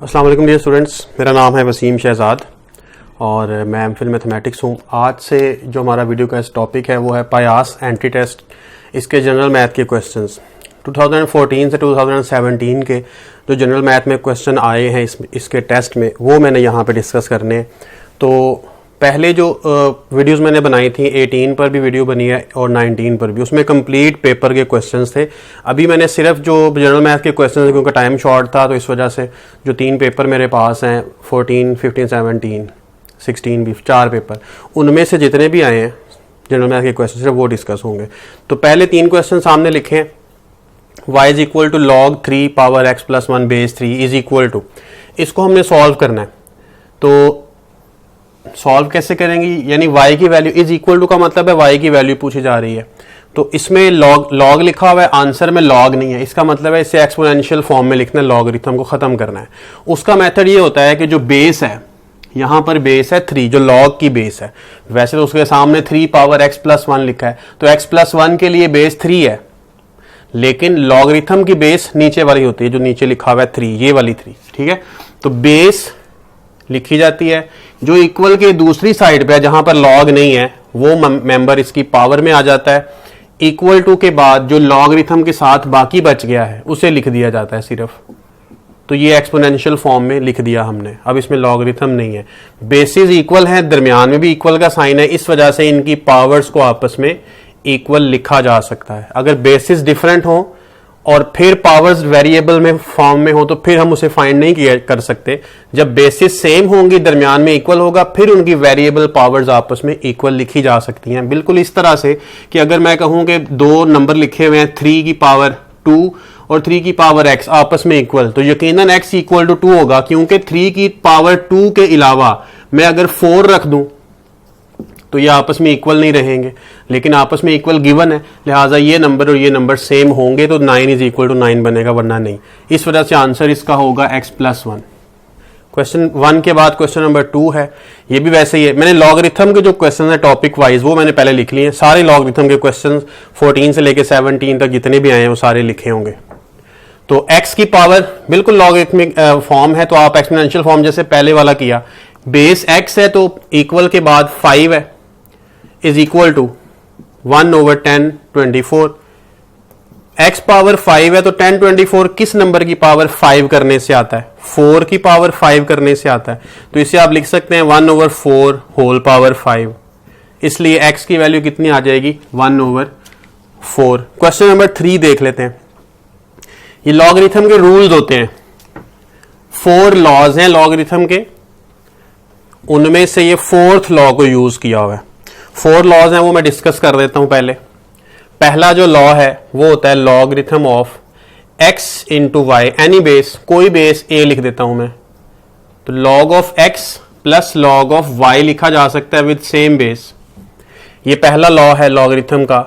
अस्सलाम वालेकुम dear students, मेरा नाम है वसीम शहजाद और मैं एमफिल मैथमेटिक्स हूँ। आज से जो हमारा वीडियो का टॉपिक है वो है पायास एंटी टेस्ट, इसके जनरल मैथ के क्वेश्चंस। 2014 से 2017 के जो जनरल मैथ में क्वेश्चन आए हैं इसके टेस्ट में, वो मैंने यहाँ पे डिस्कस करने हैं। तो पहले जो वीडियोस मैंने बनाई थी 18 पर भी वीडियो बनी है और 19 पर भी, उसमें कंप्लीट पेपर के क्वेश्चंस थे। अभी मैंने सिर्फ जो जनरल मैथ के क्वेश्चंस, क्योंकि टाइम शॉर्ट था तो इस वजह से जो 3 पेपर मेरे पास हैं 14, 15, 17, 16 भी 4 पेपर, उनमें से जितने भी आए हैं जनरल मैथ के क्वेश्चन सिर्फ वो डिस्कस होंगे। तो पहले 3 क्वेश्चन सामने लिखे हैं। y is equal to log 3 power x plus 1 base 3 is equal to, इसको हमने सॉल्व करना है। तो सॉल्व कैसे करेंगे, यानी y की वैल्यू इज इक्वल टू का मतलब है y की वैल्यू पूछी जा रही है। तो इसमें log लिखा हुआ है, आंसर में log नहीं है, इसका मतलब है इसे एक्सपोनेंशियल फॉर्म में लिखना है, लॉगरिथम को खत्म करना है। उसका मेथड ये होता है कि जो बेस है, यहाँ पर बेस है 3, जो log की बेस है, वैसे तो उसके सामने 3 पावर x प्लस 1 लिखा है, तो x प्लस 1 के लिए बेस 3 है, लेकिन लॉगरिथम की बेस नीचे वाली होती है, जो नीचे लिखा हुआ है 3, ये वाली 3, ठीक है। तो बेस लिखी जाती है, जो इक्वल के दूसरी साइड पे है जहां पर लॉग नहीं है वो मेंबर इसकी पावर में आ जाता है। इक्वल टू के बाद जो लॉगरिथम के साथ बाकी बच गया है उसे लिख दिया जाता है सिर्फ। तो ये एक्सपोनेंशियल फॉर्म में लिख दिया हमने, अब इसमें लॉगरिथम नहीं है। बेसिस इक्वल है, दरमियान में भी इक्वल का साइन है, इस वजह से इनकी पावर्स को आपस में इक्वल लिखा जा सकता है। अगर बेसिस डिफरेंट हो और फिर पावर्स वेरिएबल में फॉर्म में हो तो फिर हम उसे फाइंड नहीं कर सकते। जब बेसिस सेम होंगी, दरमियान में इक्वल होगा, फिर उनकी वेरिएबल पावर्स आपस में इक्वल लिखी जा सकती हैं। बिल्कुल इस तरह से कि अगर मैं कहूं कि 2 नंबर लिखे हुए हैं, 3 की पावर 2 और 3 की पावर x आपस में इक्वल, तो यकीनन x इक्वल टू 2 होगा, क्योंकि 3 की पावर 2 के अलावा मैं अगर 4 रख दूं तो ये आपस में इक्वल नहीं रहेंगे, लेकिन आपस में इक्वल गिवन है, लिहाजा ये नंबर और ये नंबर सेम होंगे तो 9 इज इक्वल टू 9 बनेगा, वरना नहीं। इस वजह से आंसर इसका होगा x प्लस 1। क्वेश्चन 1 के बाद क्वेश्चन नंबर 2 है, ये भी वैसे ही है। मैंने लॉगरिथम के जो क्वेश्चन है टॉपिक वाइज वो मैंने पहले लिख लिए हैं। सारे लॉगरिथम के क्वेश्चन 14 से लेकर 17 तक जितने भी आए हैं वो सारे लिखे होंगे। तो x की पावर बिल्कुल लॉगरिथमिक फॉर्म है, तो आप एक्सपोनेंशियल फॉर्म जैसे पहले वाला किया, बेस x है तो इक्वल के बाद 5 है, is equal to 1/10 24। x power 5 है तो 10 24 किस नंबर की पावर 5 करने से आता है? 4 की पावर 5 करने से आता है। तो इसे आप लिख सकते हैं 1/4 होल पावर 5, इसलिए x की वैल्यू कितनी आ जाएगी? 1/4। क्वेश्चन नंबर 3 देख लेते हैं। ये लॉगरिथम के रूल्स होते हैं, 4 लॉज हैं लॉगरिथम के, उनमें से ये 4th लॉ को यूज किया हुआ है। 4 लॉज हैं, वो मैं डिस्कस कर देता हूं पहले। पहला जो लॉ है वो होता है logarithm of x into y, any base, कोई बेस a लिख देता हूं मैं, तो log of x plus log of y लिखा जा सकता है विद सेम बेस। ये पहला लॉ है लॉगरिथम का।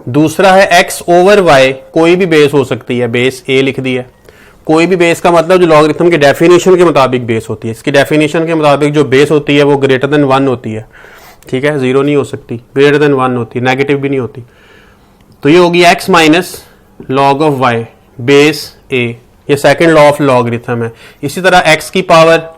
दूसरा है x ओवर y, कोई भी बेस हो सकती है, बेस a लिख दी है। कोई भी बेस का मतलब जो लॉगरिथम के डेफिनेशन के मुताबिक बेस होती है, इसकी डेफिनेशन के मुताबिक जो बेस होती है वो ग्रेटर देन 1 होती है, ठीक है, 0 नहीं हो सकती, ग्रेटर देन 1 होती है, नेगेटिव भी नहीं होती। तो ये होगी x minus log of y base a, ये सेकंड लॉ ऑफ लॉगरिथम है। इसी तरह x की पावर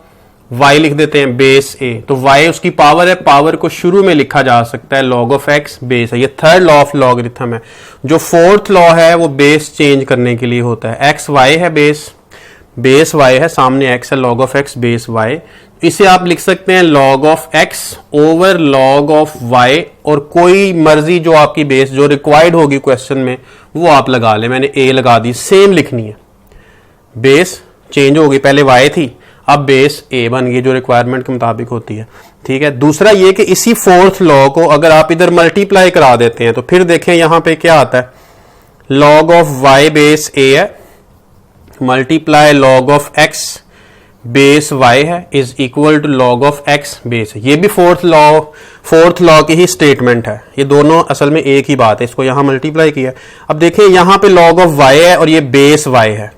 y लिख देते हैं बेस a, तो y उसकी पावर है, पावर को शुरू में लिखा जा सकता है, लॉग ऑफ x बेस है। ये थर्ड लॉ ऑफ लॉगरिथम है। जो 4th लॉ है वो बेस चेंज करने के लिए होता है। x y है बेस y है, सामने x है, log of x base y। इसे आप लिख सकते हैं log of x over log of y, और कोई मर्जी जो आपकी बेस जो रिक्वायर्ड होगी क्वेश्चन में वो आप लगा ले। मैंने a लगा दी, सेम लिखनी है, बेस चेंज होगी, पहले y थी अब बेस a बन गई, जो रिक्वायरमेंट के मुताबिक होती है, ठीक है। दूसरा ये कि इसी 4th लॉ को अगर आप इधर मल्टीप्लाई करा देते हैं तो फिर देखें यहां पे क्या आता है, log of y base a है multiply log of x base y है is equal to log of x base है। ये भी 4th लॉ की ही स्टेटमेंट है, ये दोनों असल में एक ही बात है, इसको यहां मल्टीप्लाई किया। अब देखें यहां पे लॉग ऑफ y है और ये बेस y है,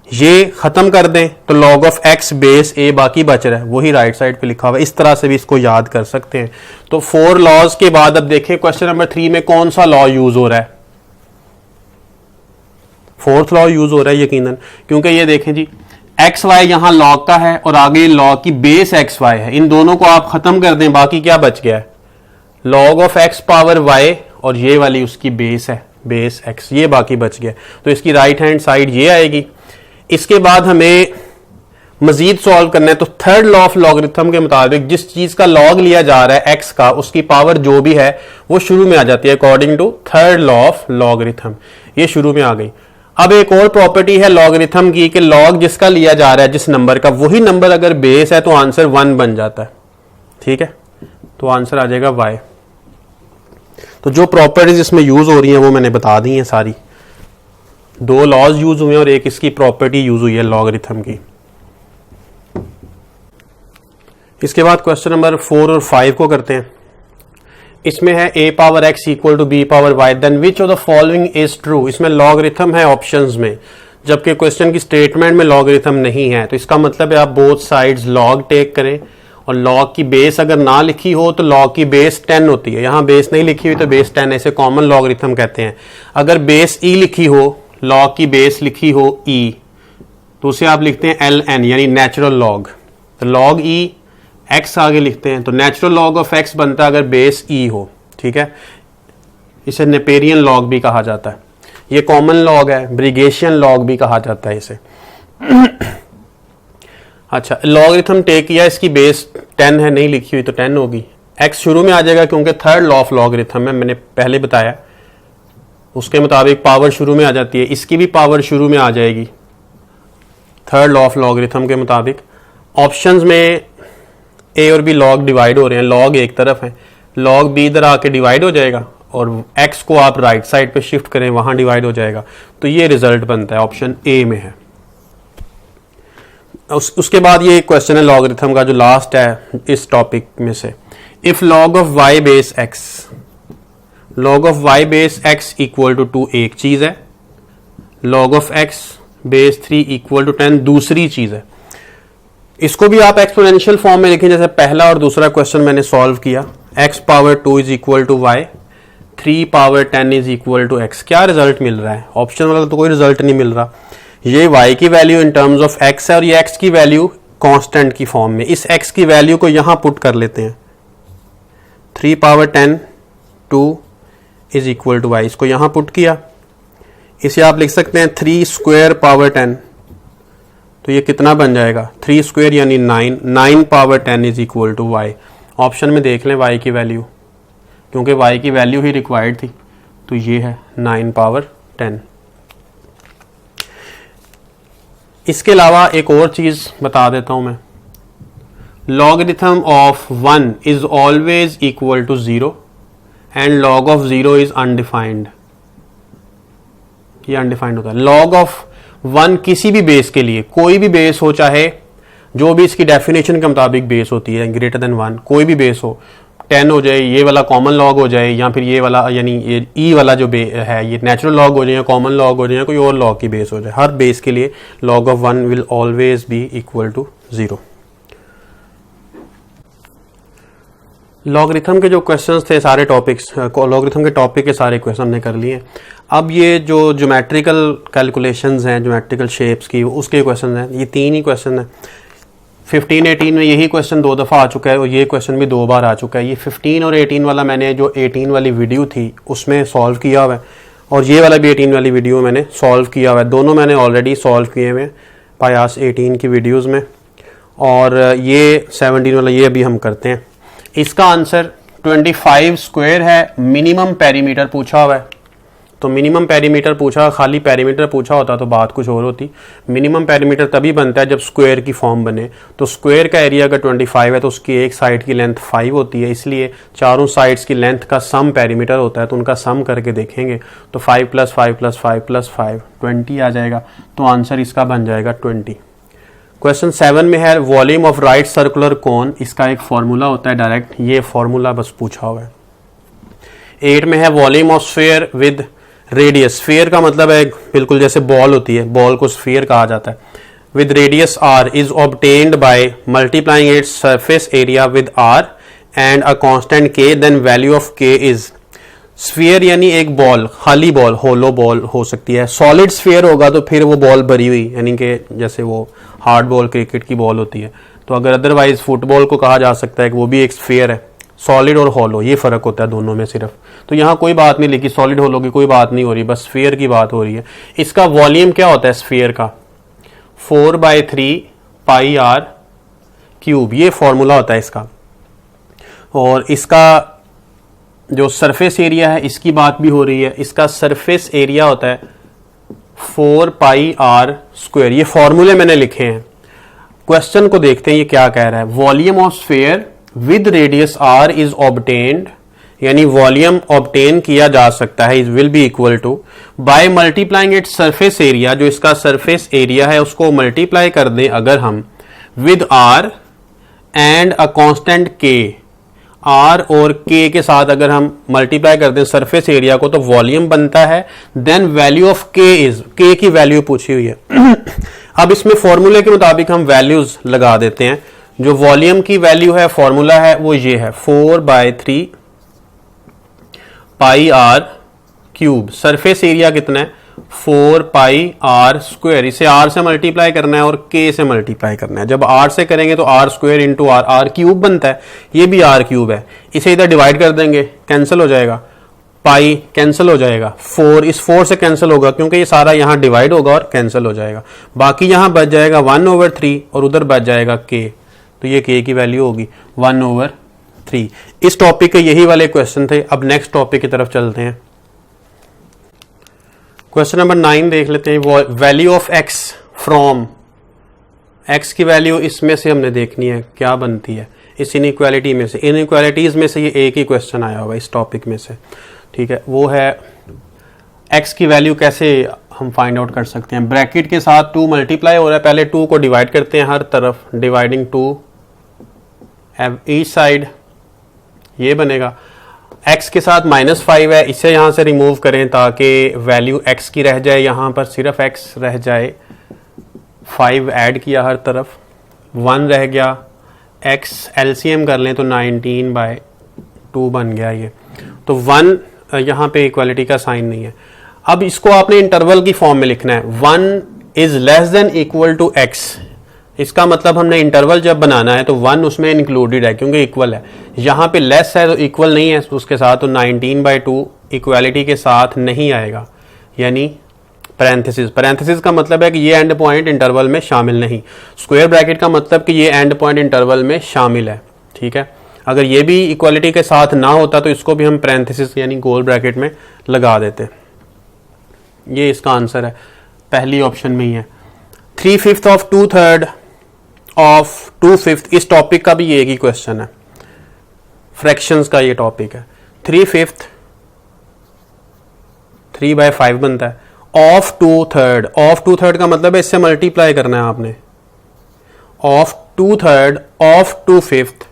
ये खत्म कर दें तो log of x base a बाकी बच रहा है, वही राइट साइड पे लिखा हुआ है। इस तरह से भी इसको याद कर सकते हैं। तो 4 लॉज के बाद अब देखें क्वेश्चन नंबर 3 में कौन सा लॉ यूज हो रहा है? 4th लॉ यूज हो रहा है यकीनन, क्योंकि ये देखें जी, एक्स वाई यहां लॉग का है और आगे लॉग की बेस एक्स वाई है, इन दोनों को आप खत्म कर दें, बाकी क्या बच गया है, log of x power y और ये वाली उसकी बेस है, बेस एक्स, ये बाकी बच गया। तो इसकी राइट हैंड साइड ये आएगी। इसके बाद हमें मजीद सॉल्व करना है, तो थर्ड लॉ ऑफ लॉगरिथम के मुताबिक जिस चीज का लॉग लिया जा रहा है एक्स का, उसकी पावर जो भी है वो शुरू में आ जाती है according to third law of logarithm, ये शुरू में आ गई। अब एक और प्रॉपर्टी है लॉगरिथम की कि लॉग जिसका लिया जा रहा है जिस नंबर का, वही नंबर अगर बेस है तो आंसर 1 बन जाता है, ठीक है, तो आंसर आ जाएगा y। तो जो प्रॉपर्टीज इसमें यूज हो रही हैं वो मैंने बता दी हैं सारी, 2 लॉज यूज हुए हैं और एक इसकी प्रॉपर्टी यूज हुई है लॉगरिथम की। इसके बाद क्वेश्चन नंबर 4 और 5 को करते हैं। इसमें है a power x equal to b power y, then which of the following is true. इसमें लॉगरिथम है ऑप्शंस में, जबकि क्वेश्चन की स्टेटमेंट में लॉगरिथम नहीं है, तो इसका मतलब है आप बोथ साइड्स लॉग टेक करें, और लॉग की बेस अगर ना लिखी हो तो लॉग की बेस 10 होती है, यहां बेस नहीं लिखी हुई तो बेस 10, ऐसे कॉमन लॉगरिथम कहते हैं। अगर बेस e लिखी हो, लॉग की बेस लिखी हो e, तो उसे आप लिखते हैं ln यानी नेचुरल लॉग, तो लॉग e x आगे लिखते हैं, तो नेचुरल लॉग ऑफ x बनता है अगर बेस e हो, ठीक है, इसे नेपेरियन लॉग भी कहा जाता है। ये कॉमन लॉग है, ब्रिगेशियन लॉग भी कहा जाता है इसे। अच्छा, लॉगरिथम टेक किया, इसकी बेस 10 है, नहीं लिखी हुई तो 10 होगी, x शुरू में आ जाएगा क्योंकि थर्ड लॉ ऑफ लॉगरिथम है, मैंने पहले बताया, उसके मुताबिक पावर शुरू में आ जाती है, इसकी भी पावर शुरू में आ जाएगी थर्ड लॉ ऑफ लॉगरिथम के मुताबिक। ऑप्शंस में a और b लॉग डिवाइड हो रहे हैं, लॉग एक तरफ है, लॉग b इधर आके डिवाइड हो जाएगा और x को आप राइट साइड पे शिफ्ट करें, वहां डिवाइड हो जाएगा, तो ये रिजल्ट बनता है, ऑप्शन a में है। उसके बाद ये क्वेश्चन है लॉगरिथम का जो लास्ट है इस टॉपिक में से, if log of y base x, log of y base x equal to 2 एक चीज है, log of x base 3 equal to 10 दूसरी चीज है। इसको भी आप एक्सपोनेंशियल फॉर्म में लिखें, जैसे पहला और दूसरा क्वेश्चन मैंने सॉल्व किया, x power 2 is equal to y, 3 power 10 is equal to x। क्या रिजल्ट मिल रहा है, ऑप्शन वाला तो कोई रिजल्ट नहीं मिल रहा, ये y की value in terms of x है और ये x की वैल्यू कांस्टेंट की फॉर्म में, इस x की वैल्यू को यहां पुट कर लेते हैं, 3 power 10 2 is equal to y, इसको यहां पुट किया, इसे आप लिख सकते हैं 3 स्क्वायर पावर 10, तो ये कितना बन जाएगा, 3 स्क्वायर यानी 9, 9 power 10 is equal to y। Option में देख लें y की वैल्यू, क्योंकि y की वैल्यू ही रिक्वायर्ड थी, तो ये है 9 पावर 10। इसके अलावा एक और चीज बता देता हूं मैं, logarithm of 1 is always equal to 0 and log of 0 is undefined, ये अनडिफाइंड होता है। लॉग ऑफ 1 किसी भी बेस के लिए, कोई भी बेस हो, चाहे जो भी इसकी डेफिनेशन के मुताबिक बेस होती है ग्रेटर देन 1, कोई भी बेस हो, 10 हो जाए, ये वाला कॉमन लॉग हो जाए, या फिर ये वाला यानी ये ई वाला जो है ये नेचुरल लॉग हो जाए, या कॉमन लॉग हो जाए, या कोई और लॉग की बेस हो जाए, हर बेस के लिए log of 1 will always be equal to 0। Logarithm के जो क्वेश्चंस थे सारे टॉपिक्स, लॉगरिथम के टॉपिक के सारे क्वेश्चन हमने कर लिए। अब ये जो ज्योमेट्रिकल कैलकुलेशंस हैं, ज्योमेट्रिकल शेप्स की, उसके क्वेश्चन हैं, ये 3 ही क्वेश्चन हैं। 15-18 में यही क्वेश्चन 2 दफ़ा आ चुका है और ये क्वेश्चन भी 2 बार आ चुका है। ये 15 और 18 वाला मैंने जो 18 वाली वीडियो थी उसमें सॉल्व किया हुआ है, और ये वाला भी 18 वाली वीडियो मैंने सॉल्व किया हुआ है, दोनों मैंने ऑलरेडी सॉल्व किए हुए पायास 18 की वीडियोज़ में, और ये 17 वाला ये अभी हम करते हैं। इसका आंसर 25 स्क्वायर है, मिनिमम पेरीमीटर पूछा हुआ है, तो मिनिमम पेरीमीटर पूछा, खाली पेरीमीटर पूछा होता तो बात कुछ और होती। मिनिमम पेरीमीटर तभी बनता है जब स्क्वायर की फॉर्म बने, तो स्क्वायर का एरिया अगर 25 है तो उसकी एक साइड की लेंथ 5 होती है, इसलिए चारों साइड्स की लेंथ का सम पेरीमीटर होता है, तो उनका सम करके देखेंगे तो 5 + 5 + 5 + 5 20 आ जाएगा, तो आंसर इसका बन जाएगा 20। क्वेश्चन 7 में है volume of right circular cone, इसका एक फॉर्मूला होता है डायरेक्ट, ये फॉर्मूला बस पूछा हुआ है। 8 में है volume of sphere with radius, sphere का मतलब है बिल्कुल जैसे बॉल होती है, बॉल को स्फीयर कहा जाता है, with radius r is obtained by multiplying its surface area with r and a constant k, then value of k is. Sphere यानी एक बॉल, खाली बॉल, होलो बॉल हो सकती है। सॉलिड स्फीयर होगा तो फिर वो बॉल भरी हुई, यानी कि जैसे वो हार्ड बॉल क्रिकेट की बॉल होती है। तो अगर अदरवाइज फुटबॉल को कहा जा सकता है कि वो भी एक स्फीयर है। सॉलिड और होलो ये फ़र्क होता है दोनों में सिर्फ। तो यहाँ कोई बात नहीं लिखी, सॉलिड होलो की कोई बात नहीं हो रही, बस स्फीयर की बात हो रही है। इसका वॉल्यूम क्या होता है स्फीयर का? 4/3 पाई आर क्यूब, ये फॉर्मूला होता है इसका। और इसका जो सरफेस एरिया है इसकी बात भी हो रही है। इसका सरफेस एरिया होता है 4 पाई आर स्क्वायर। ये फॉर्मूले मैंने लिखे हैं। क्वेश्चन को देखते हैं ये क्या कह रहा है। Volume of sphere with radius R is obtained, यानी वॉल्यूम ऑब्टेन किया जा सकता है, is will be equal to by multiplying its surface area, जो इसका सरफेस एरिया है उसको मल्टीप्लाई कर दें अगर हम with R and a constant K, R और के के साथ अगर हम मल्टीप्लाई कर दें सरफेस एरिया को तो वॉल्यूम बनता है। देन वैल्यू ऑफ के इज, के की वैल्यू पूछी हुई है। अब इसमें फॉर्मूले के मुताबिक हम वैल्यूज लगा देते हैं। जो वॉल्यूम की वैल्यू है फॉर्मूला है वो ये है 4/3 पाई आर क्यूब। सरफेस एरिया कितना है? 4 पाई आर स्क्वायर। इसे आर से मल्टीप्लाई करना है और के से मल्टीप्लाई करना है। जब आर से करेंगे तो R square into R, R cube बनता है, ये भी आर क्यूब है। इसे इधर डिवाइड कर देंगे, कैंसिल हो जाएगा, पाई कैंसिल हो जाएगा, 4 इस 4 से कैंसिल होगा क्योंकि ये सारा यहां डिवाइड होगा और कैंसिल हो जाएगा। बाकी यहां बच जाएगा 1/3 और उधर बच जाएगा के, तो ये के की वैल्यू होगी 1/3। इस टॉपिक के यही वाले क्वेश्चन थे। अब नेक्स्ट टॉपिक की तरफ चलते हैं। क्वेश्चन नंबर 9 देख लेते हैं। Value of x from, x की वैल्यू इसमें से हमने देखनी है क्या बनती है इस इनइक्वालिटी में से। इनइक्वालिटीज में से ये एक ही क्वेश्चन आया होगा इस टॉपिक में से, ठीक है। वो है एक्स की वैल्यू कैसे हम फाइंड आउट कर सकते हैं। ब्रैकेट के साथ 2 मल्टीप्लाई हो रहा है, पहले 2 को डिवाइड करते हैं हर तरफ, डिवाइडिंग 2 ईच साइड, ये बनेगा। x के साथ -5 है, इसे यहां से रिमूव करें ताकि वैल्यू x की रह जाए, यहां पर सिर्फ x रह जाए। 5 ऐड किया हर तरफ, 1 रह गया। x एलसीएम कर लें तो 19/2 बन गया ये। तो 1 यहां पे इक्वालिटी का साइन नहीं है। अब इसको आपने इंटरवल की फॉर्म में लिखना है। 1 is less than equal to x, इसका मतलब हमने इंटरवल जब बनाना है तो 1 उसमें इंक्लूडेड है क्योंकि इक्वल है। यहां पे लेस है तो इक्वल नहीं है उसके साथ, तो 19/2 इक्वालिटी के साथ नहीं आएगा, यानी पैरेंथेसिस। पैरेंथेसिस का मतलब है कि ये एंड पॉइंट इंटरवल में शामिल नहीं। स्क्वायर ब्रैकेट का मतलब कि ये एंड पॉइंट इंटरवल में शामिल है, ठीक है। अगर ये भी इक्वालिटी के साथ ना होता तो इसको भी हम पैरेंथेसिस यानी गोल ब्रैकेट में लगा देते। ये इसका आंसर है, पहली ऑप्शन में ही है। 3/5 ऑफ 2/3 ऑफ 2/5, इस टॉपिक का भी एक ही क्वेश्चन है, फ्रैक्शंस का ये टॉपिक है। 3/5 3/5 बनता है। ऑफ 2/3, ऑफ 2/3 का मतलब है इससे मल्टीप्लाई करना है आपने। ऑफ 2/3 ऑफ 2/5,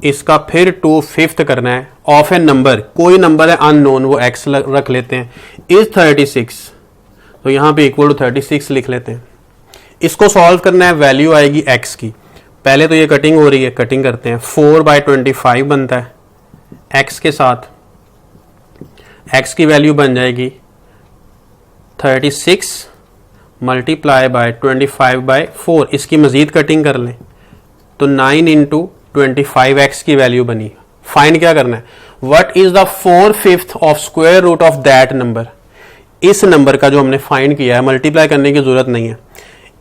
इसका फिर 2/5 करना है। ऑफ ए नंबर, कोई नंबर है अननोन, वो x रख लेते हैं। इज 36, तो यहां पे इक्वल टू 36 लिख लेते हैं। इसको सॉल्व करना है, वैल्यू आएगी x की। पहले तो ये कटिंग हो रही है, कटिंग करते हैं। 4/25 बनता है x के साथ, x की वैल्यू बन जाएगी 36 मल्टीप्लाई बाय 25/4। इसकी मजीद कटिंग कर लें तो 9 × 25x की वैल्यू बनी। फाइंड क्या करना है? What is the 4/5 of square root of that number. इस नंबर का जो हमने फाइंड किया है, मल्टीप्लाई करने की जरूरत नहीं है।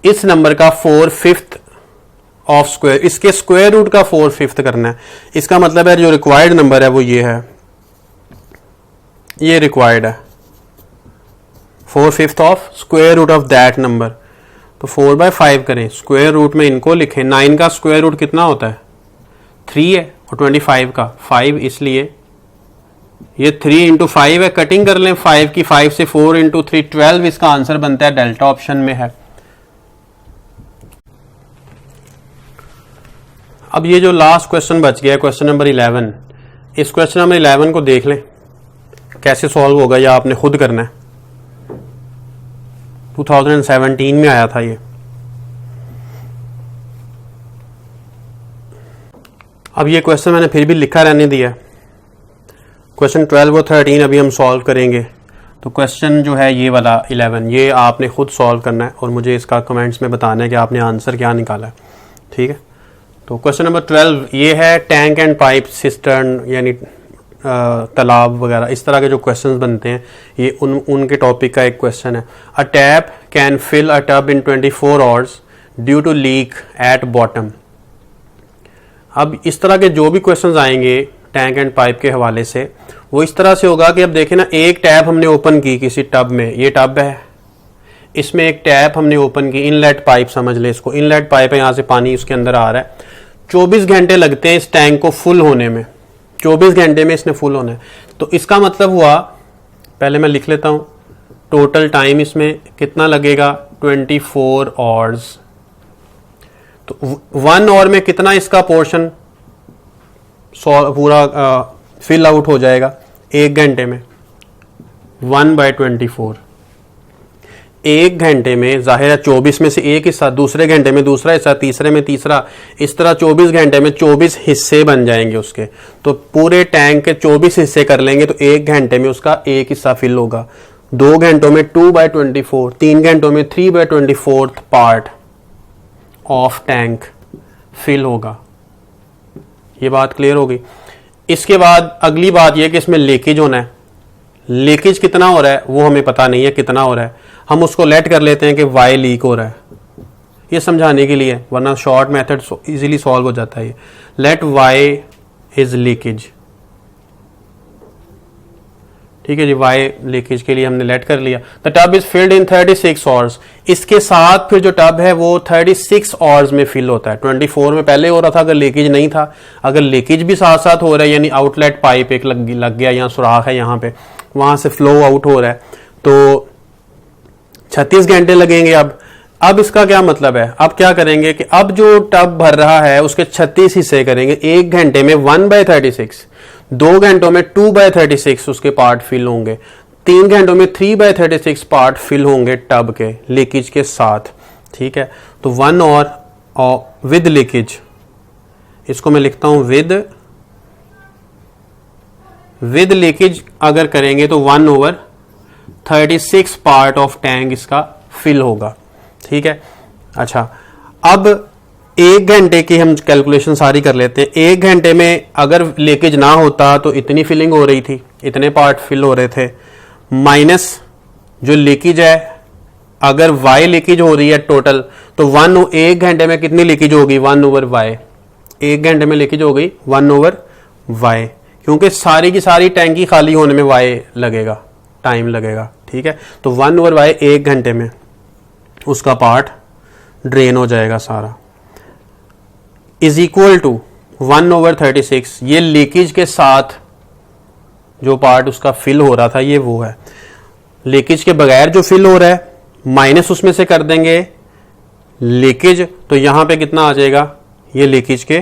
इस नंबर का 4/5 ऑफ स्क्वायर, इसके स्क्वायर रूट का 4/5 करना है। इसका मतलब है जो रिक्वायर्ड नंबर है वो ये है, ये रिक्वायर्ड है 4/5 of square root of that number. तो 4/5 करें, स्क्वायर रूट में इनको लिखें। 9 का स्क्वायर रूट कितना होता है? 3 है, और 25 का 5, इसलिए ये 3 × 5 है। कटिंग कर लें 5 की, 5 से 4 × 3 12 इसका आंसर बनता है, डेल्टा ऑप्शन में है। अब ये जो लास्ट क्वेश्चन बच गया, क्वेश्चन नंबर 11, इस क्वेश्चन नंबर 11 को देख लें कैसे सॉल्व होगा, या आपने खुद करना है। 2017 में आया था ये। अब ये क्वेश्चन मैंने फिर भी लिखा रहने दिया। क्वेश्चन 12 और 13 अभी हम सॉल्व करेंगे। तो क्वेश्चन जो है ये वाला 11, ये आपने खुद सॉल्व करना है और मुझे इसका कमेंट्स में बताना है कि आपने आंसर क्या निकाला है, ठीक है। तो क्वेश्चन नंबर 12 ये है टैंक एंड पाइप सिस्टर्न, यानी तालाब वगैरह इस तरह के जो क्वेश्चंस बनते हैं, ये उनके टॉपिक का एक क्वेश्चन है। A tap can fill a tub in 24 hours due to leak at bottom. अब इस तरह के जो भी क्वेश्चंस आएंगे टैंक एंड पाइप के हवाले से, वो इस तरह से होगा कि अब देखें ना, एक टैप हमने ओपन की किसी टब में, ये टब है, इसमें एक टैप हमने ओपन की, इनलेट पाइप समझ ले इसको, इनलेट पाइप है, यहाँ से पानी उसके अंदर आ रहा है। 24 घंटे लगते हैं इस टैंक को फुल होने में, 24 घंटे में इसने फुल होना है। तो इसका मतलब हुआ, पहले मैं लिख लेता हूं, टोटल टाइम इसमें कितना लगेगा 24 आवर्स। तो 1 आवर में कितना इसका पोर्शन पूरा फिल आउट हो जाएगा, 1 घंटे में 1/24। 1 घंटे में जाहिर है 24 में से एक हिस्सा, दूसरे घंटे में दूसरा हिस्सा, तीसरे में तीसरा, इस तरह 24 घंटे में 24 हिस्से बन जाएंगे उसके। तो पूरे टैंक के 24 हिस्से कर लेंगे तो 1 घंटे में उसका एक हिस्सा फिल होगा। 2 घंटों में 2/24, 3 घंटों में 3/24 पार्ट ऑफ टैंक फिल होगा। ये बात क्लियर होगी। इसके बाद अगली बात यह कि इसमें लीकेज होना है। लीकेज कितना हो रहा है वो हमें पता नहीं है कितना हो रहा है, हम उसको लेट कर लेते हैं कि वाई लीक हो रहा है, ये समझाने के लिए, वरना शॉर्ट मेथड इजीली सॉल्व हो जाता है। लेट वाई इज लीकेज, ठीक है जी, वाई लीकेज के लिए हमने लेट कर लिया। The tub is filled in 36 hours. इसके साथ फिर जो टब है वो 36 आवर्स में फिल होता है। 24 में पहले हो रहा था अगर लीकेज नहीं था, अगर लीकेज भी साथ साथ हो रहा है, यानी आउटलेट पाइप एक लग गया, यहाँ सुराख है, यहाँ पे वहां से फ्लो आउट हो रहा है, तो 36 घंटे लगेंगे। अब इसका क्या मतलब है, अब क्या करेंगे कि अब जो टब भर रहा है उसके 36 हिस्से करेंगे। 1 घंटे में 1/36, 2 घंटों में 2/36 उसके पार्ट फिल होंगे, 3 घंटों में 3/36 पार्ट फिल होंगे टब के लीकेज के साथ, ठीक है। तो 1 और विद लीकेज, इसको मैं लिखता हूं विद लीकेज अगर करेंगे तो 1/36 पार्ट ऑफ टैंक इसका फिल होगा, ठीक है। अच्छा, अब 1 घंटे की हम कैलकुलेशन सारी कर लेते हैं। 1 घंटे में अगर लीकेज ना होता तो इतनी फिलिंग हो रही थी, इतने पार्ट फिल हो रहे थे, माइनस जो लीकेज है, अगर वाई लीकेज हो रही है टोटल, तो 1 घंटे में कितनी लीकेज होगी 1/y। 1 घंटे में लीकेज हो गई 1/y, क्योंकि सारी की सारी टैंकी खाली होने में वाई लगेगा, टाइम लगेगा, ठीक है। तो 1/y 1 घंटे में उसका पार्ट ड्रेन हो जाएगा सारा, इज इक्वल टू 1/36। ये लीकेज के साथ जो पार्ट उसका फिल हो रहा था ये वो है, लीकेज के बगैर जो फिल हो रहा है माइनस उसमें से कर देंगे लीकेज, तो यहां पे कितना आ जाएगा, ये लीकेज के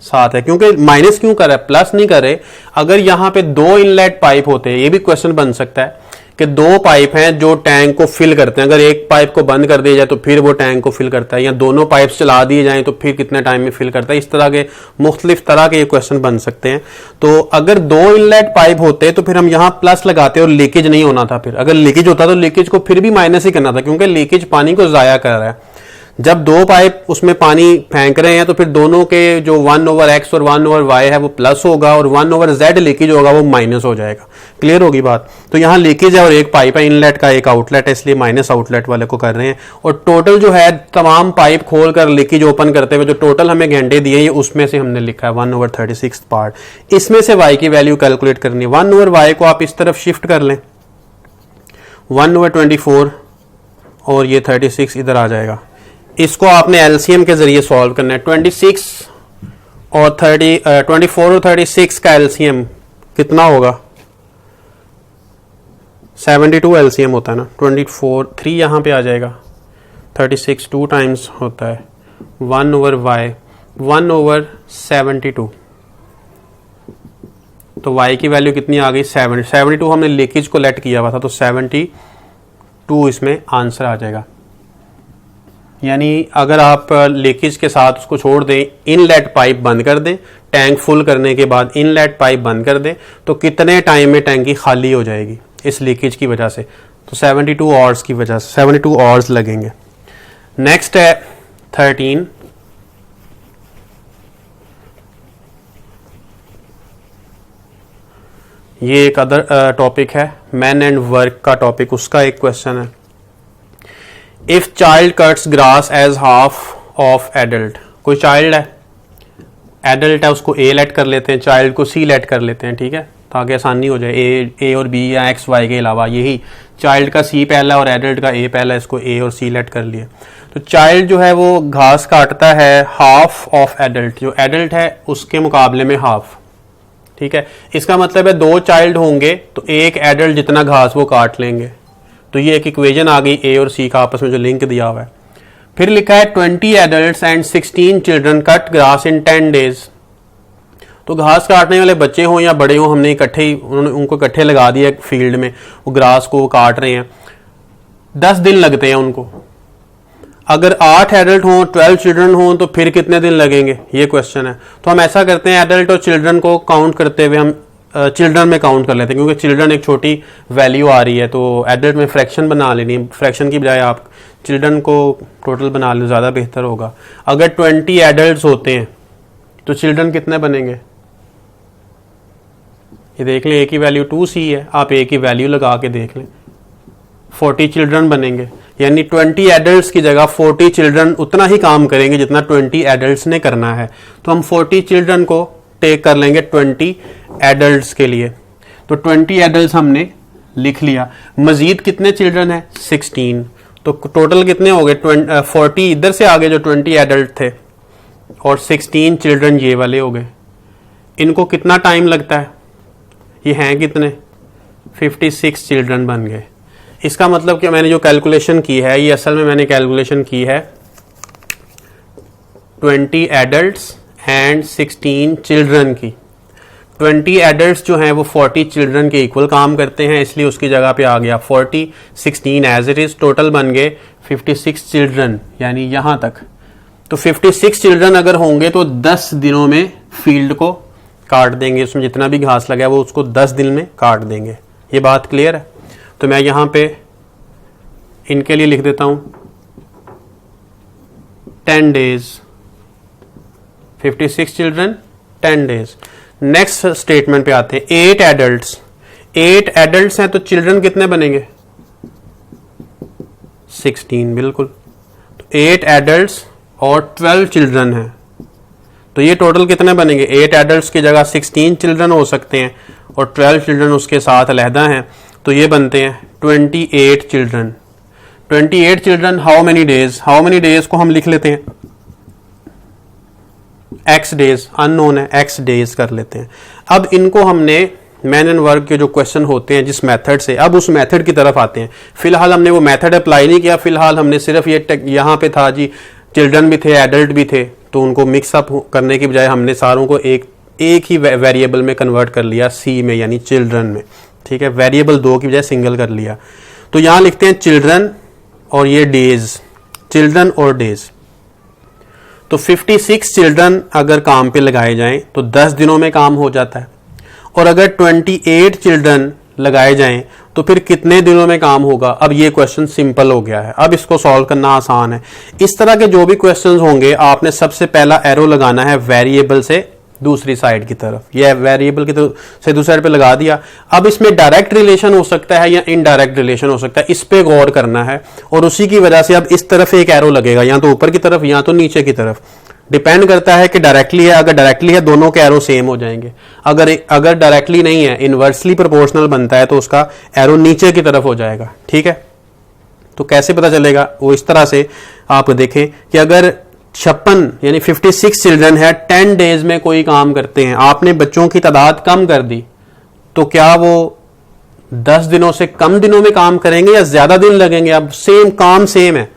साथ है। क्योंकि माइनस क्यों कर रहा है, प्लस नहीं कर रहे। अगर यहां पे 2 इनलेट पाइप होते हैं, ये भी क्वेश्चन बन सकता है कि 2 पाइप हैं जो टैंक को फिल करते हैं, अगर एक पाइप को बंद कर दिया जाए तो फिर वो टैंक को फिल करता है, या दोनों पाइप चला दिए जाएं तो फिर कितने टाइम में फिल करता है। इस तरह के मुख्तलिफ तरह के ये क्वेश्चन बन सकते हैं। तो अगर 2 इनलेट पाइप होते तो फिर हम यहां प्लस लगाते और लीकेज नहीं होना था। फिर अगर लीकेज होता तो लीकेज को फिर भी माइनस ही करना था, क्योंकि लीकेज पानी को जाया कर रहा है। जब 2 पाइप उसमें पानी फेंक रहे हैं तो फिर दोनों के जो 1/x और 1/y है वो प्लस होगा, और 1/z लीकेज होगा वो माइनस हो जाएगा। क्लियर होगी बात। तो यहाँ लीकेज है और एक पाइप है इनलेट का, एक आउटलेट है, इसलिए माइनस आउटलेट वाले को कर रहे हैं। और टोटल जो है तमाम पाइप खोलकर लीकेज ओपन करते हुए जो टोटल हमें घंटे दिए ये उसमें से हमने लिखा है 1/36 पार्ट। इसमें से y की वैल्यू कैलकुलेट करनी है। 1/y को आप इस तरफ शिफ्ट कर लें, 1/24 और ये 36 इधर आ जाएगा। इसको आपने एलसीएम के जरिए सॉल्व करना है। 24 और 36 का एलसीएम कितना होगा, 72 एलसीएम होता है ना। 24 3 यहां पे आ जाएगा, 36 2 टाइम्स होता है 1/y 1/72। तो y की वैल्यू कितनी आ गई 72। हमने लीकेज को लेट किया हुआ था तो 72 इसमें आंसर आ जाएगा। यानी अगर आप लीकेज के साथ उसको छोड़ दें, इनलेट पाइप बंद कर दें, टैंक फुल करने के बाद इनलेट पाइप बंद कर दें, तो कितने टाइम में टैंकी खाली हो जाएगी इस लीकेज की वजह से? तो 72 आवर्स की वजह से 72 आवर्स लगेंगे। नेक्स्ट है 13, ये एक अदर टॉपिक है, मैन एंड वर्क का टॉपिक, उसका एक क्वेश्चन है। If child cuts grass as half of adult, कोई चाइल्ड है, एडल्ट है, उसको ए लेट कर लेते हैं, चाइल्ड को सी लेट कर लेते हैं, ठीक है, ताकि आसानी हो जाए। ए और बी या एक्स वाई के अलावा यही चाइल्ड का सी पहला और एडल्ट का ए पहला, इसको ए और सी लेट कर लिए। तो चाइल्ड जो है वो घास काटता है हाफ ऑफ एडल्ट, जो एडल्ट है उसके मुकाबले में हाफ, ठीक है। इसका मतलब है 2 चाइल्ड होंगे तो एक एडल्ट जितना घास वो काट लेंगे। तो ये एक इक्वेशन आ गई ए और सी का आपस में जो लिंक दिया हुआ है। फिर लिखा है 20 adults and 16 children cut grass in 10 days. तो घास काटने वाले बच्चे हों या बड़े हों, हमने इकट्ठे ही उनको इकट्ठे लगा दिया फील्ड में, वो ग्रास को काट रहे हैं, 10 दिन लगते हैं उनको। अगर 8 एडल्ट हों, 12 चिल्ड्रन हों, तो फिर कितने दिन लगेंगे, ये क्वेश्चन है। तो हम ऐसा करते हैं, एडल्ट और चिल्ड्रन को काउंट करते हुए हम चिल्ड्रन में काउंट कर लेते हैं, क्योंकि चिल्ड्रन एक छोटी वैल्यू आ रही है, तो एडल्ट में फ्रैक्शन बना लेनी, फ्रैक्शन की बजाय आप चिल्ड्रन को टोटल बना लें, ज़्यादा बेहतर होगा। अगर 20 एडल्ट होते हैं तो चिल्ड्रन कितने बनेंगे, ये देख लें, ए की वैल्यू 2c है, आप ए की वैल्यू लगा के देख लें, 40 चिल्ड्रन बनेंगे। यानी 20 एडल्ट्स की जगह 40 चिल्ड्रन उतना ही काम करेंगे जितना 20 एडल्ट्स ने करना है। तो हम 40 चिल्ड्रन को टेक कर लेंगे 20 एडल्ट्स के लिए। तो 20 एडल्ट्स हमने लिख लिया। मजीद कितने चिल्ड्रन है, 16। तो टोटल कितने हो गए, 40 इधर से आगे जो 20 एडल्ट थे और 16 चिल्ड्रन ये वाले हो गए। इनको कितना टाइम लगता है, ये हैं कितने, 56 चिल्ड्रन बन गए। इसका मतलब कि मैंने जो कैलकुलेशन की है, ये असल में मैंने कैलकुलेशन की है 20 एडल्ट्स एंड 16 चिल्ड्रन की। 20 एडल्ट्स जो हैं वो 40 चिल्ड्रन के इक्वल काम करते हैं, इसलिए उसकी जगह पे आ गया 40, 16 एज इट इज, टोटल बन गए 56 चिल्ड्रन, यानी यहां तक। तो 56 चिल्ड्रन अगर होंगे तो 10 दिनों में फील्ड को काट देंगे, उसमें जितना भी घास लगा है वो उसको 10 दिन में काट देंगे। ये बात क्लियर है? तो मैं यहां पे इनके लिए लिख देता हूं 10 days, 56 children 10 days. Next statement पे आते हैं, 8 एडल्ट्स। 8 एडल्ट्स हैं तो चिल्ड्रन कितने बनेंगे, 16, बिल्कुल। तो 8 एडल्ट्स और 12 चिल्ड्रन हैं, तो ये टोटल कितने बनेंगे, 8 एडल्ट्स की जगह 16 चिल्ड्रन हो सकते हैं और 12 चिल्ड्रन उसके साथ अलहदा हैं, तो ये बनते हैं 28 children. 28 children, how many days, how many days को हम लिख लेते हैं x डेज, अननोन है, x डेज कर लेते हैं। अब इनको हमने मैन एंड वर्क के जो क्वेश्चन होते हैं जिस मेथड से, अब उस मेथड की तरफ आते हैं। फिलहाल हमने वो मेथड अप्लाई नहीं किया, फिलहाल हमने सिर्फ ये यहाँ पे था जी, चिल्ड्रन भी थे एडल्ट भी थे, तो उनको मिक्सअप करने की बजाय हमने सारों को एक ही वेरिएबल में कन्वर्ट कर लिया, सी में यानी चिल्ड्रन में, ठीक है। वेरिएबल 2 की बजाय सिंगल कर लिया। तो यहां लिखते हैं चिल्ड्रन और ये डेज, चिल्ड्रन और डेज। तो 56 चिल्ड्रन अगर काम पे लगाए जाएं तो 10 दिनों में काम हो जाता है, और अगर 28 चिल्ड्रन लगाए जाएं तो फिर कितने दिनों में काम होगा। अब ये क्वेश्चन सिंपल हो गया है, अब इसको सॉल्व करना आसान है। इस तरह के जो भी क्वेश्चंस होंगे आपने सबसे पहला एरो लगाना है वेरिएबल से दूसरी साइड की तरफ, यह वेरिएबल की से दूसरी साइड पे लगा दिया। अब इसमें डायरेक्ट रिलेशन हो सकता है या इनडायरेक्ट रिलेशन हो सकता है, इस पे गौर करना है, और उसी की वजह से अब इस तरफ एक एरो लगेगा, या तो ऊपर की तरफ या तो नीचे की तरफ, डिपेंड करता है कि डायरेक्टली है। अगर डायरेक्टली है दोनों के एरो सेम हो जाएंगे, अगर डायरेक्टली नहीं है, इनवर्सली प्रोपोर्शनल बनता है, तो उसका एरो नीचे की तरफ हो जाएगा, ठीक है। तो कैसे पता चलेगा, वो इस तरह से आप देखें कि अगर 56 यानी 56 चिल्ड्रन है, 10 डेज में कोई काम करते हैं, आपने बच्चों की तादाद कम कर दी, तो क्या वो 10 दिनों से कम दिनों में काम करेंगे या ज्यादा दिन लगेंगे। अब सेम काम सेम है,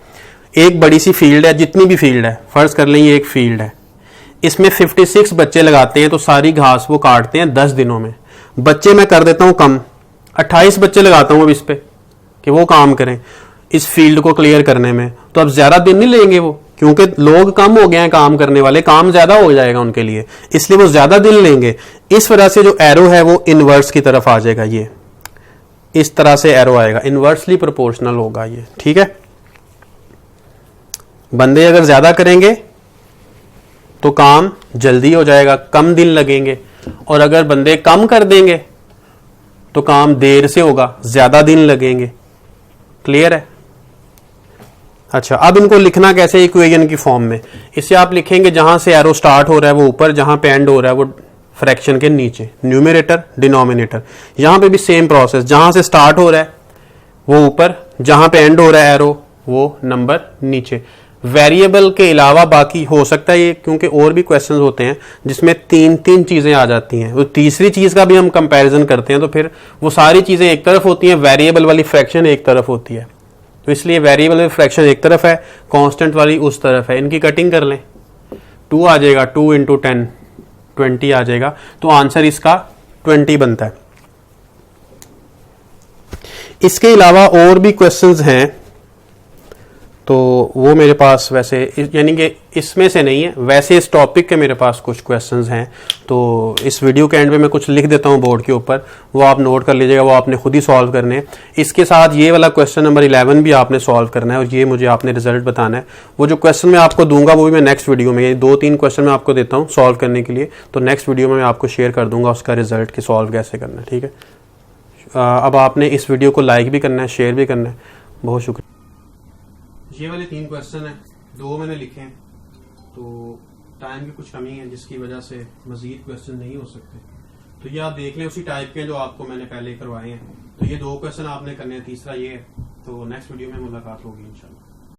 एक बड़ी सी फील्ड है, जितनी भी फील्ड है, फर्ज कर लें ये एक फील्ड है, इसमें 56 बच्चे लगाते हैं तो सारी घास वो काटते हैं 10 दिनों में। बच्चे मैं कर देता हूं कम, 28 बच्चे लगाता हूं अब इस पे कि वो काम करें। इस फील्ड को क्लियर करने में, तो अब ज्यादा दिन नहीं लेंगे वो, क्योंकि लोग कम हो गए हैं काम करने वाले, काम ज्यादा हो जाएगा उनके लिए, इसलिए वो ज्यादा दिन लेंगे। इस वजह से जो एरो है वो इनवर्स की तरफ आ जाएगा, ये इस तरह से एरो आएगा, इनवर्सली प्रोपोर्शनल होगा ये, ठीक है। बंदे अगर ज्यादा करेंगे तो काम जल्दी हो जाएगा, कम दिन लगेंगे, और अगर बंदे कम कर देंगे तो काम देर से होगा, ज्यादा दिन लगेंगे। क्लियर है? अच्छा, अब इनको लिखना कैसे इक्वेशन की फॉर्म में? इसे आप लिखेंगे जहां से एरो स्टार्ट हो रहा है वो ऊपर, जहां पे एंड हो रहा है वो फ्रैक्शन के नीचे, न्यूमरेटर डिनोमिनेटर। यहां पे भी सेम प्रोसेस, जहां से स्टार्ट हो रहा है वो ऊपर, जहां पे एंड हो रहा है एरो वो नंबर नीचे। वेरिएबल के अलावा बाकी हो सकता है ये, क्योंकि और भी क्वेश्चंस होते हैं जिसमें तीन तीन चीजें आ जाती हैं, वो तीसरी चीज का भी हम कंपैरिजन करते हैं, तो फिर वो सारी चीजें एक तरफ होती हैं, वेरिएबल वाली फ्रैक्शन एक तरफ होती है। तो इसलिए वेरिएबल वाली फ्रैक्शन एक तरफ है, कांस्टेंट वाली उस तरफ है। इनकी कटिंग कर लें, 2 आ जाएगा, 2 इंटू 10 20 आ जाएगा, तो आंसर इसका 20 बनता है। इसके अलावा और भी क्वेश्चंस हैं, तो वो मेरे पास वैसे यानी कि इसमें से नहीं है, वैसे इस टॉपिक के मेरे पास कुछ क्वेश्चंस हैं, तो इस वीडियो के एंड पे मैं कुछ लिख देता हूं बोर्ड के ऊपर, वो आप नोट कर लीजिएगा, वो आपने खुद ही सॉल्व करने हैं। इसके साथ ये वाला क्वेश्चन नंबर 11 भी आपने सॉल्व करना है, और ये मुझे आपने रिजल्ट बताना है। वो जो क्वेश्चन मैं आपको दूंगा वो भी मैं नेक्स्ट वीडियो में, 2-3 क्वेश्चन मैं आपको देता हूँ सॉल्व करने के लिए, तो नेक्स्ट वीडियो में मैं आपको शेयर कर दूंगा उसका रिजल्ट कि सॉल्व कैसे करना है, ठीक है। अब आपने इस वीडियो को लाइक भी करना है, शेयर भी करना है। बहुत शुक्रिया। ये वाले 3 क्वेश्चन हैं, 2 मैंने लिखे हैं, तो टाइम की कुछ कमी है जिसकी वजह से मजीद क्वेश्चन नहीं हो सकते, तो ये आप देख लें उसी टाइप के जो आपको मैंने पहले करवाए हैं। तो ये 2 क्वेश्चन आपने करने हैं, तीसरा ये है। तो नेक्स्ट वीडियो में मुलाकात होगी इंशाल्लाह।